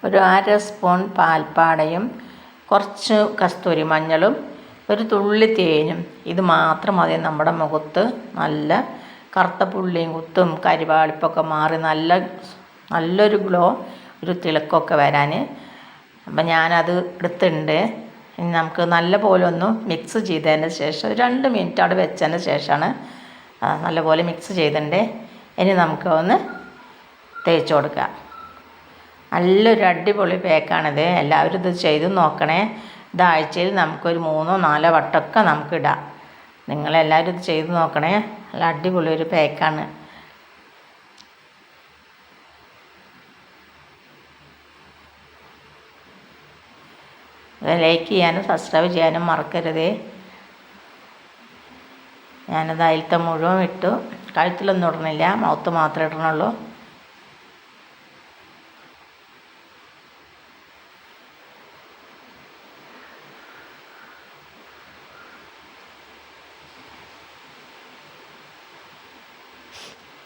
ഒരു അര സ്പൂൺ പാൽപ്പാടയും കുറച്ച് കസ്തൂരി മഞ്ഞളും ഒരു തുള്ളി തേനും. ഇത് മാത്രം മതി നമ്മുടെ മുഖത്ത് നല്ല കറുത്ത പുള്ളിയും കുത്തും കരിവാളിപ്പൊക്കെ മാറി നല്ലൊരു ഗ്ലോ, ഒരു തിളക്കമൊക്കെ വരാൻ. അപ്പം ഞാനത് എടുത്തിട്ടുണ്ട്. ഇനി നമുക്ക് നല്ലപോലെ ഒന്ന് മിക്സ് ചെയ്തതിന് ശേഷം 2 മിനിറ്റ് അവിടെ വെച്ചതിന് ശേഷമാണ് നല്ലപോലെ മിക്സ് ചെയ്തിട്ടുണ്ട്. ഇനി നമുക്ക് ഒന്ന് തേച്ച് കൊടുക്കാം. നല്ലൊരു അടിപൊളി പാക്കാണിത്. എല്ലാവരും ഇത് ചെയ്ത് നോക്കണേ. ഇത് ആഴ്ചയിൽ നമുക്കൊരു 3-4 വട്ടമൊക്കെ നമുക്കിടാം. നിങ്ങളെല്ലാവരും ഇത് ചെയ്ത് നോക്കണേ. നല്ല അടിപൊളി ഒരു പാക്കാണ്. ലൈക്ക് ചെയ്യാനും സബ്സ്ക്രൈബ് ചെയ്യാനും മറക്കരുത്. ഞാനത് അതിലത്തെ മുഴുവൻ ഇട്ടു. കഴുത്തിലൊന്നും ഇടണില്ല, മുഖത്ത് മാത്രമേ ഇടണുള്ളൂ.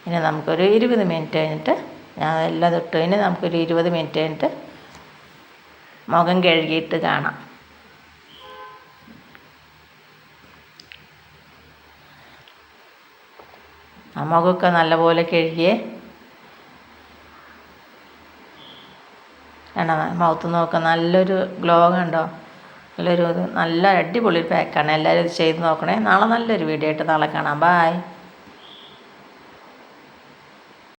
ഇനി നമുക്കൊരു 20 മിനിറ്റ് കഴിഞ്ഞിട്ട്, ഞാൻ എല്ലാം ഇട്ടു, ഇനി നമുക്കൊരു 20 മിനിറ്റ് കഴിഞ്ഞിട്ട് മുഖം കഴുകിയിട്ട് കാണാം. ആ മുഖമൊക്കെ നല്ലപോലെ കഴുകിയേ. കണ്ടോ, മുഖത്ത് നോക്കാം, നല്ലൊരു ഗ്ലോ കണ്ടോ, നല്ല അടിപൊളി പാക്കാണ്. എല്ലാവരും ഇത് ചെയ്ത് നോക്കണേ. നാളെ നല്ലൊരു വീഡിയോ ആയിട്ട് നാളെ കാണാം. ബായ്.